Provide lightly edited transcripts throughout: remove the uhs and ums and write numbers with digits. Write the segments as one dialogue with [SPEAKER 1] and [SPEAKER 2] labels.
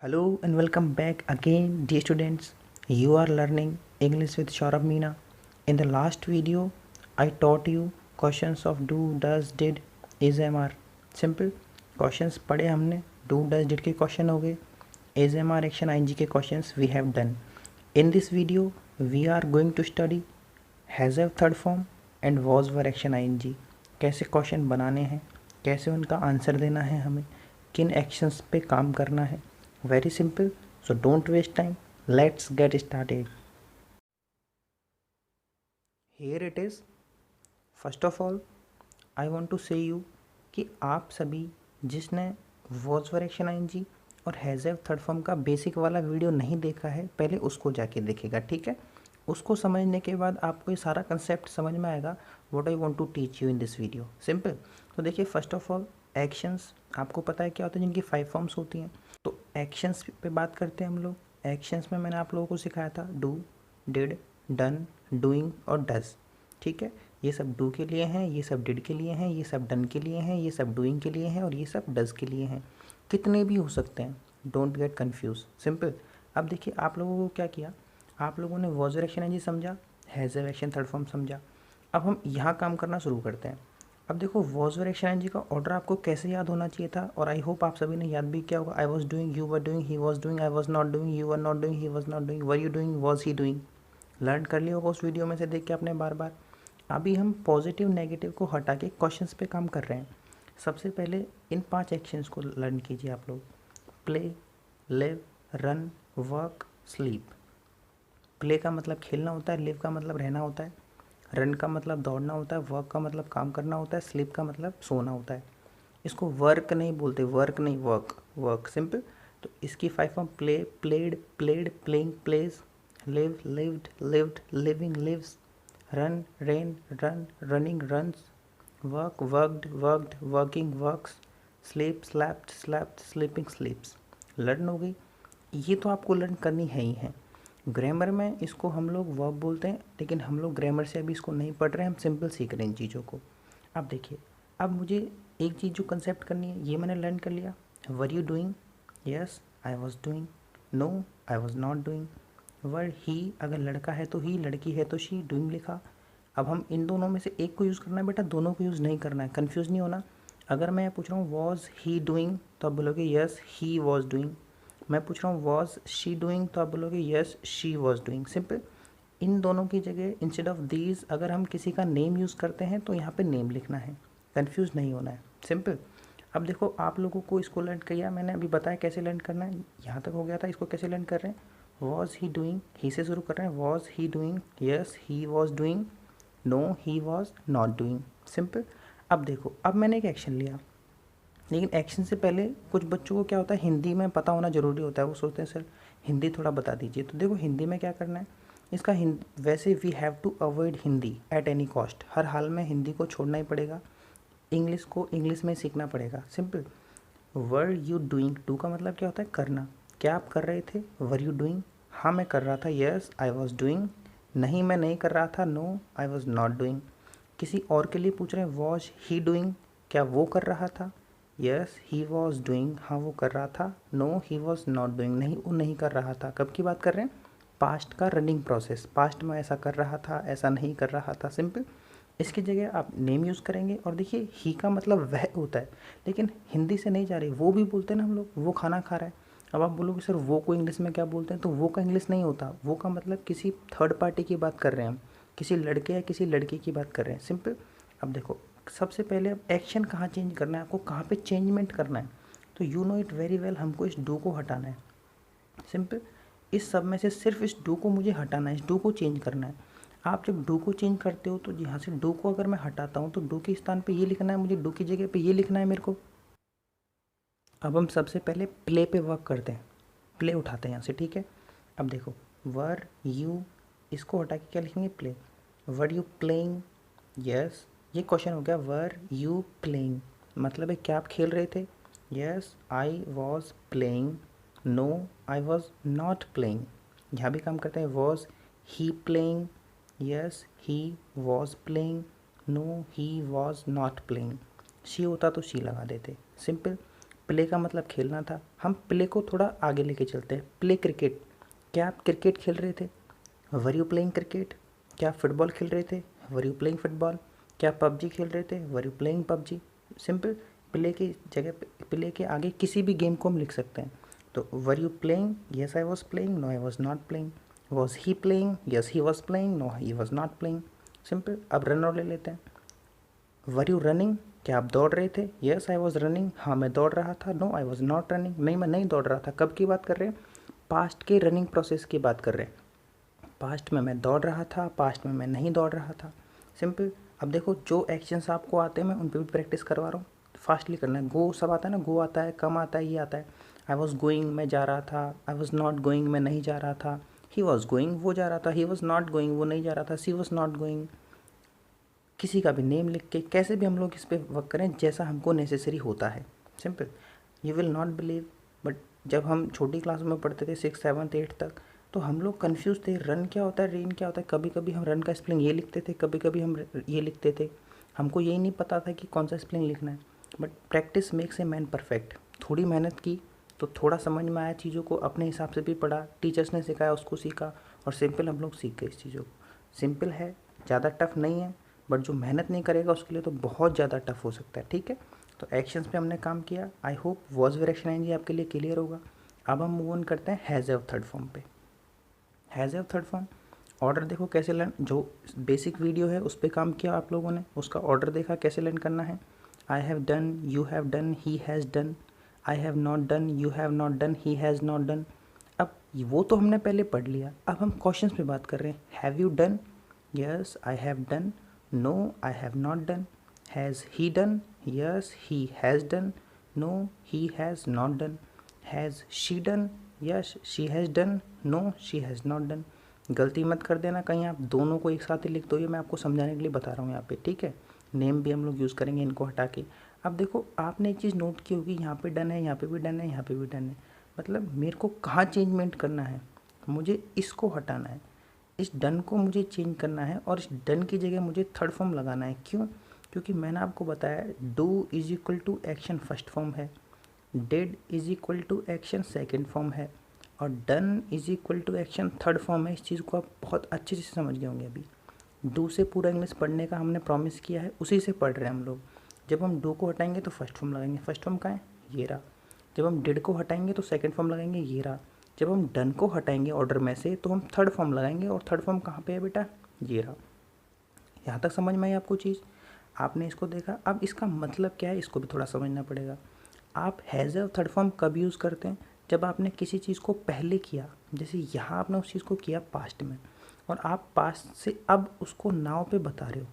[SPEAKER 1] Hello and welcome back again, dear students. You are learning English with Saurabh Meena. In the last video, I taught you questions of do, does, did, is, am, are. Simple questions पढ़े हमने. Do, does, did के question हो गए. Is, am, are, action, ing के questions we have done. In this video, we are going to study has have third form and was were action ing. कैसे question बनाने हैं, कैसे उनका answer देना है हमें, किन एक्शंस पे काम करना है. Very simple, so don't waste time. Let's get started. Here it is. First of all, I want to say you कि आप सभी जिसने was were action ing और has have थर्ड फॉर्म का बेसिक वाला वीडियो नहीं देखा है, पहले उसको जाके देखेगा, ठीक है. उसको समझने के बाद आपको ये सारा कंसेप्ट समझ में आएगा. What I want to teach you in this video. Simple. तो देखिए, फर्स्ट ऑफ ऑल एक्शंस आपको पता है क्या होता है, जिनकी 5 फॉर्म्स होती हैं. तो एक्शंस पे बात करते हैं हम लोग. एक्शंस में मैंने आप लोगों को सिखाया था डू, डिड, डन, डूइंग और डज. ठीक है, ये सब डू के लिए हैं, ये सब डिड के लिए हैं, ये सब डन के लिए हैं, ये सब डूइंग के लिए हैं और ये सब डज के लिए हैं. कितने भी हो सकते हैं, डोंट गेट कन्फ्यूज. सिंपल. अब देखिए, आप लोगों को क्या किया, आप लोगों ने वॉज एक्शन ing समझा, हैज़ एक्शन थर्ड फॉर्म समझा. अब हम यहाँ काम करना शुरू करते हैं. अब देखो, वॉज एक्शन ing का ऑर्डर आपको कैसे याद होना चाहिए था, और आई होप आप सभी ने याद भी किया होगा. आई was doing, you were doing, he was doing, I was not doing, you were not doing, he was not doing, were you doing, was he doing. Learn कर लिया होगा उस वीडियो में से देख के आपने बार बार. अभी हम पॉजिटिव नेगेटिव को हटा के क्वेश्चंस पे काम कर रहे हैं. सबसे पहले इन 5 एक्शंस को लर्न कीजिए आप लोग. Play, live, run, work, sleep. Play का मतलब खेलना होता है, लिव का मतलब रहना होता है, रन का मतलब दौड़ना होता है, वर्क का मतलब काम करना होता है, स्लीप का मतलब सोना होता है. इसको वर्क नहीं बोलते, वर्क नहीं, वर्क, वर्क. सिंपल. तो इसकी 5 form play, played, played, playing, plays, live, lived, lived, living, lives, run, ran, run, running, runs, work, worked, worked, working, works, sleep, slept, slept, sleeping, sleeps. Learn हो गई. ये तो आपको learn करनी है ही है. ग्रामर में इसको हम लोग वर्ब बोलते हैं, लेकिन हम लोग ग्रामर से अभी इसको नहीं पढ़ रहे हैं, हम सिंपल सीख रहे हैं इन चीज़ों को. अब देखिए, अब मुझे एक चीज़ जो कंसेप्ट करनी है, ये मैंने लर्न कर लिया. Were you doing, yes I was doing, no I was not doing. Were he, अगर लड़का है तो ही, लड़की है तो शी, डूइंग लिखा. अब हम इन दोनों में से एक को यूज़ करना है बेटा, दोनों को यूज़ नहीं करना है. कन्फ्यूज़ नहीं होना. अगर मैं पूछ रहा हूँ वॉज ही डूइंग, तो आप बोलोगे यस ही वॉज डूइंग. मैं पूछ रहा हूँ वॉज शी डूइंग, तो आप बोलोगे yes she was doing. Simple. इन दोनों की जगह इंस्टेड ऑफ दीज अगर हम किसी का नेम यूज़ करते हैं तो यहाँ पे नेम लिखना है. कन्फ्यूज़ नहीं होना है. सिंपल. अब देखो, आप लोगों को इसको लर्न किया मैंने, अभी बताया कैसे लर्न करना है. यहाँ तक हो गया था. इसको कैसे लर्न कर रहे हैं, वॉज ही डूइंग, ही से शुरू कर रहे हैं. Was he doing, yes he was doing, no he was not doing. Simple. अब देखो, अब मैंने एक एक्शन लिया, लेकिन एक्शन से पहले कुछ बच्चों को क्या होता है, हिंदी में पता होना ज़रूरी होता है. वो सोचते हैं सर हिंदी थोड़ा बता दीजिए. तो देखो, हिंदी में क्या करना है, इसका वैसे we have to avoid Hindi at any cost. हर हाल में हिंदी को छोड़ना ही पड़ेगा, इंग्लिश को इंग्लिश में सीखना पड़ेगा. Simple. Were you doing, do का मतलब क्या होता है, करना. क्या आप कर रहे थे, वर यू डूइंग, हाँ मैं कर रहा था, यस आई वॉज डूइंग. नहीं मैं नहीं कर रहा था, no I was not doing. किसी और के लिए पूछ रहे हैं, वॉज ही डूइंग, क्या वो कर रहा था, यस ही वॉज डूइंग, हाँ वो कर रहा था. No he was not doing, नहीं वो नहीं कर रहा था. कब की बात कर रहे हैं, पास्ट का रनिंग प्रोसेस. पास्ट में ऐसा कर रहा था, ऐसा नहीं कर रहा था. सिंपल. इसकी जगह आप नेम यूज़ करेंगे. और देखिए, ही का मतलब वह होता है, लेकिन हिंदी से नहीं जा रही. वो भी बोलते हैं ना हम लोग, वो खाना खा रहा है. अब आप बोलोगे सर वो को इंग्लिश में क्या बोलते हैं, तो वो का इंग्लिश नहीं होता. वो का मतलब किसी थर्ड पार्टी की बात कर रहे हैं हम, किसी लड़के या किसी लड़की की बात कर रहे हैं. सिंपल. अब देखो, सबसे पहले अब एक्शन कहाँ चेंज करना है, आपको कहाँ पे चेंजमेंट करना है, तो you know it very well. हमको इस डू को हटाना है. सिंपल. इस सब में से सिर्फ इस डू को मुझे हटाना है, इस डू को चेंज करना है. आप जब डू को चेंज करते हो तो यहाँ से डू को अगर मैं हटाता हूँ तो डू के स्थान पे ये लिखना है, मुझे डू की जगह पे ये लिखना है मेरे को. अब हम सबसे पहले प्ले पे वर्क करते हैं. प्ले उठाते हैं यहाँ से, ठीक है. अब देखो, वर यू, इसको हटा के क्या लिखेंगे, play. Were you playing, yes, ये क्वेश्चन हो गया. वर यू प्लेइंग मतलब है क्या आप खेल रहे थे, yes I was playing, no I was not playing. यहाँ भी काम करते हैं. Was he playing, yes he was playing, no he was not playing. She होता तो शी लगा देते. सिंपल. प्ले का मतलब खेलना था। हम प्ले को थोड़ा आगे लेके चलते हैं। प्ले क्रिकेट, क्या आप क्रिकेट खेल रहे थे? वर यू प्लेइंग क्रिकेट? क्या आप फुटबॉल खेल रहे थे? वर यू प्लेइंग फुटबॉल? क्या आप पबजी खेल रहे थे? वर you playing PUBG? Simple, play की जगह पे, प्ले के आगे किसी भी गेम को हम लिख सकते हैं। तो were you playing? Yes I was playing, no I was not playing. Was he playing? Yes he was playing, no he was not playing. Simple. अब रन आउट ले लेते हैं। Were you running? क्या आप दौड़ रहे थे? यस आई वॉज रनिंग, हाँ मैं दौड़ रहा था। No I was not running, नहीं मैं नहीं दौड़ रहा था। कब की बात कर रहे हैं? पास्ट के रनिंग प्रोसेस की बात कर रहे हैं। पास्ट में मैं दौड़ रहा था, पास्ट में मैं नहीं दौड़ रहा था। सिंपल। अब देखो, जो एक्शंस आपको आते हैं मैं उन पर भी प्रैक्टिस करवा रहा हूँ। फास्टली करना है। गो सब आता है ना, गो आता है, कम आता है, ये आता है। आई वॉज गोइंग, मैं जा रहा था। आई वॉज नॉट गोइंग, मैं नहीं जा रहा था। ही वॉज गोइंग, वो जा रहा था। ही वॉज नॉट गोइंग, वो नहीं जा रहा था। सी वॉज नॉट गोइंग। किसी का भी नेम लिख के कैसे भी हम लोग इस पर वर्क करें जैसा हमको नेसेसरी होता है। Simple. You will not believe, but जब हम छोटी क्लास में पढ़ते थे 6, 7, 8 तक, तो हम लोग कन्फ्यूज़ थे, रन क्या होता है, रेन क्या होता है। कभी कभी हम रन का स्पेलिंग ये लिखते थे, कभी कभी हम ये लिखते थे। हमको यही नहीं पता था कि कौन सा स्पेलिंग लिखना है। But practice makes a man perfect. थोड़ी मेहनत की तो थोड़ा समझ में आया चीज़ों को, अपने हिसाब से भी पढ़ा, टीचर्स ने सिखाया उसको सीखा, और सिंपल हम लोग सीख गए इस चीज़ों को। सिंपल है, ज़्यादा टफ नहीं है, बट जो मेहनत नहीं करेगा उसके लिए तो बहुत ज़्यादा टफ हो सकता है। ठीक है, तो एक्शंस पे हमने काम किया। I hope was were action आएंगे आपके लिए क्लियर होगा। अब हम मूव ऑन करते हैं हैज़ हैव थर्ड फॉर्म पे। Has have third form order देखो कैसे लर्न, जो बेसिक वीडियो है उस पर काम किया आप लोगों ने, उसका ऑर्डर देखा कैसे लर्न करना है। आई have done, you have done, he has done. I have not done, you have not done, he has not done. अब वो तो हमने पहले पढ़ लिया, अब हम क्वेश्चंस पे बात कर रहे हैं। Have you done? Yes I have done. No I have not done. Has he done? Yes he has done. No he has not done. Has she done? Yes she has done. No she has not done. गलती मत कर देना कहीं आप दोनों को एक साथ ही लिख दो, ये मैं आपको समझाने के लिए बता रहा हूँ यहाँ पे। ठीक है, नेम भी हम लोग यूज़ करेंगे इनको हटा के। अब देखो, आपने एक चीज़ नोट की होगी, यहाँ पे डन है, यहाँ पे भी डन है, यहाँ पे भी डन है। मतलब मेरे को कहाँ चेंजमेंट करना है, मुझे इसको हटाना है, इस डन को मुझे चेंज करना है, और इस डन की जगह मुझे थर्ड फॉर्म लगाना है। क्यों? क्योंकि मैंने आपको बताया do is equal to action first form है, did is equal to action second form है, और done is equal to action third form है। इस चीज़ को आप बहुत अच्छे से समझ गए होंगे। अभी डू से पूरा इंग्लिश पढ़ने का हमने प्रॉमिस किया है, उसी से पढ़ रहे हैं हम लोग। जब हम डू को हटाएंगे तो फर्स्ट फॉर्म लगाएंगे, फर्स्ट फॉर्म कहाँ है, ये रहा। जब हम डिड को हटाएंगे तो सेकंड फॉर्म लगाएंगे, ये रहा। जब हम डन को हटाएंगे ऑर्डर में से तो हम थर्ड फॉर्म लगाएंगे, और थर्ड फॉर्म कहाँ पे है बेटा, ये रहा। यहाँ तक समझ में आई आपको चीज़? आपने इसको देखा। अब इसका मतलब क्या है इसको भी थोड़ा समझना पड़ेगा। आप हैज़ हैव थर्ड फॉर्म कब यूज़ करते हैं? जब आपने किसी चीज़ को पहले किया, जैसे यहाँ आपने उस चीज़ को किया पास्ट में, और आप पास्ट से अब उसको नाउ पे बता रहे हो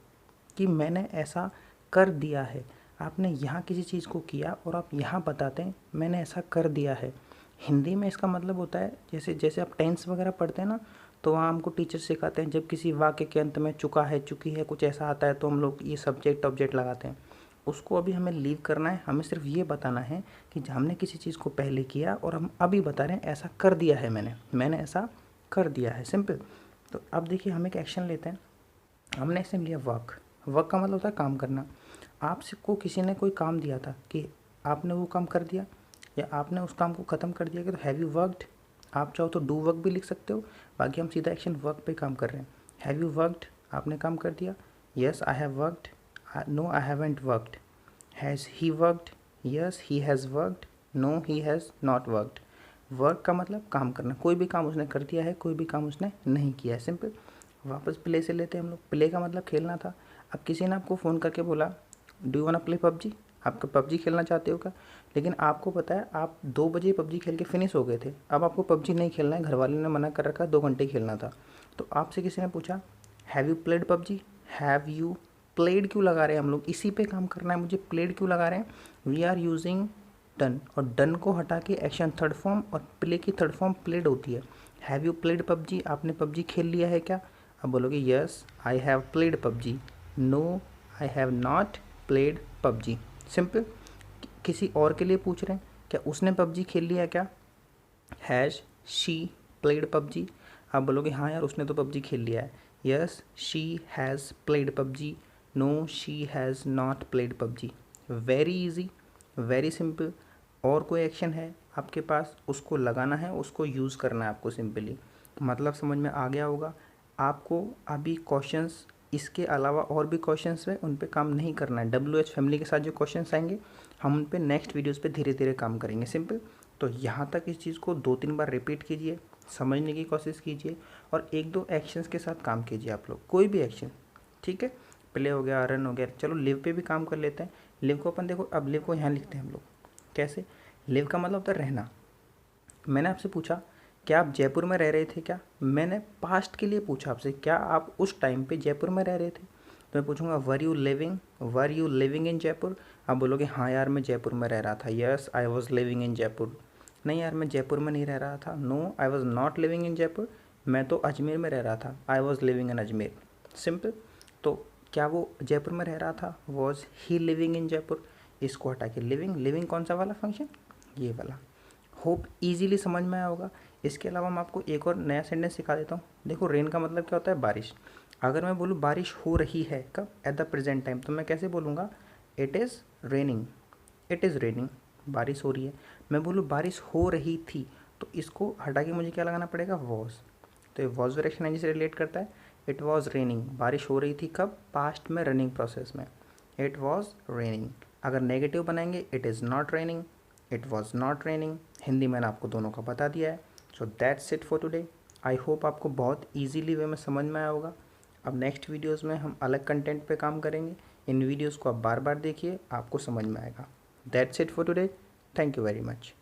[SPEAKER 1] कि मैंने ऐसा कर दिया है। आपने यहाँ किसी चीज़ को किया और आप यहाँ बताते हैं मैंने ऐसा कर दिया है। हिंदी में इसका मतलब होता है, जैसे जैसे आप टेंस वगैरह पढ़ते हैं ना, तो वहाँ हमको टीचर सिखाते हैं जब किसी वाक्य के अंत में चुका है, चुकी है, कुछ ऐसा आता है तो हम लोग ये सब्जेक्ट ऑब्जेक्ट लगाते हैं। उसको अभी हमें लीव करना है। हमें सिर्फ ये बताना है कि हमने किसी चीज़ को पहले किया और हम अभी बता रहे हैं ऐसा कर दिया है, मैंने ऐसा कर दिया है। सिंपल। तो अब देखिए हम एक एक्शन लेते हैं। हमने ऐसे लिया वर्क। वर्क का मतलब होता है काम करना। आपसे को किसी ने कोई काम दिया था कि आपने वो काम कर दिया, या आपने उस काम को ख़त्म कर दिया कि तो हैव यू वर्कड। आप चाहो तो डू वर्क भी लिख सकते हो, बाकी हम सीधा एक्शन वर्क पे काम कर रहे हैं। हैव यू वर्कड, आपने काम कर दिया। Yes I have worked. No I haven't worked. Has he worked? Yes he has worked. No he has not worked. Work का मतलब काम करना, कोई भी काम उसने कर दिया है, कोई भी काम उसने नहीं किया है। सिंपल। वापस प्ले से लेते हैं हम लोग। प्ले का मतलब खेलना था। अब किसी ने आपको फ़ोन करके बोला do you want to play PUBG, आपका पबजी खेलना चाहते हो क्या? लेकिन आपको पता है आप 2 बजे पबजी खेल के फिनिश हो गए थे, अब आपको पबजी नहीं खेलना है, घर वाले ने मना कर रखा है, 2 घंटे खेलना था। तो आपसे किसी ने पूछा have you played PUBG, have you played क्यों लगा रहे हैं हम लोग, इसी पे काम करना है मुझे, प्लेड क्यों लगा रहे हैं? वी आर यूजिंग डन, और डन को हटा के एक्शन थर्ड फॉर्म, और प्ले की थर्ड फॉर्म प्लेड होती है। हैव यू प्लेड पबजी, आपने पबजी खेल लिया है क्या? अब बोलोगे yes I have played PUBG. No I have not played PUBG. Simple. किसी और के लिए पूछ रहे हैं क्या उसने पबजी खेल लिया क्या? Has she played PUBG? आप बोलोगे हाँ यार उसने तो पबजी खेल लिया है। Yes she has played PUBG. No she has not played PUBG. Very easy, very simple. और कोई एक्शन है आपके पास, उसको लगाना है, उसको यूज़ करना है आपको सिंपली। मतलब समझ में आ गया होगा। आपको अभी क्वेश्चंस, इसके अलावा और भी क्वेश्चंस हैं, उन पे काम नहीं करना है। WH फैमिली के साथ जो क्वेश्चंस आएंगे हम उन पे नेक्स्ट वीडियोस पे धीरे धीरे काम करेंगे सिंपल। तो यहाँ तक इस चीज़ को 2-3 बार रिपीट कीजिए, समझने की कोशिश कीजिए और 1-2 एक्शंस के साथ काम कीजिए आप लोग, कोई भी एक्शन, ठीक है। प्ले हो गया, रन हो गया, चलो लिव पे भी काम कर लेते हैं। लिव को अपन देखो, अब लिव को यहाँ लिखते हैं हम लोग कैसे। लिव का मतलब होता है रहना। मैंने आपसे पूछा क्या आप जयपुर में रह रहे थे क्या, मैंने पास्ट के लिए पूछा आपसे, क्या आप उस टाइम पे जयपुर में रह रहे थे। तो मैं पूछूंगा were you living in Jaipur. आप बोलोगे हाँ यार मैं जयपुर में रह रहा था, yes I was living in Jaipur. नहीं यार मैं जयपुर में नहीं रह रहा था, no I was not living in Jaipur, मैं तो अजमेर में रह रहा था, I was living in Ajmer. Simple. तो क्या वो जयपुर में रह रहा था, was he living in Jaipur. इसको हटा के लिविंग, लिविंग कौन सा वाला फंक्शन, ये वाला। होप ईजिली समझ में आया होगा। इसके अलावा मैं आपको एक और नया सेंटेंस सिखा देता हूँ। देखो रेन का मतलब क्या होता है, बारिश। अगर मैं बोलूँ बारिश हो रही है, कब, एट द प्रेजेंट टाइम, तो मैं कैसे बोलूँगा, it is raining, it is raining, बारिश हो रही है। मैं बोलूँ बारिश हो रही थी, तो इसको हटा के मुझे क्या लगाना पड़ेगा, वॉज। तो ये वॉज डायरेक्शन से रिलेट करता है। इट वॉज रेनिंग, बारिश हो रही थी कब, पास्ट में, रनिंग प्रोसेस में, इट वॉज रेनिंग। अगर नेगेटिव बनाएंगे, it is not raining, it was not raining. Hindi मैंने आपको दोनों का बता दिया है। So that's it for today. I hope आपको बहुत ईजीली वे में समझ में आया होगा। अब नेक्स्ट वीडियोज़ में हम अलग कंटेंट पे काम करेंगे। इन वीडियोज़ को आप बार बार देखिए, आपको समझ में आएगा। That's it for today. Thank you very much.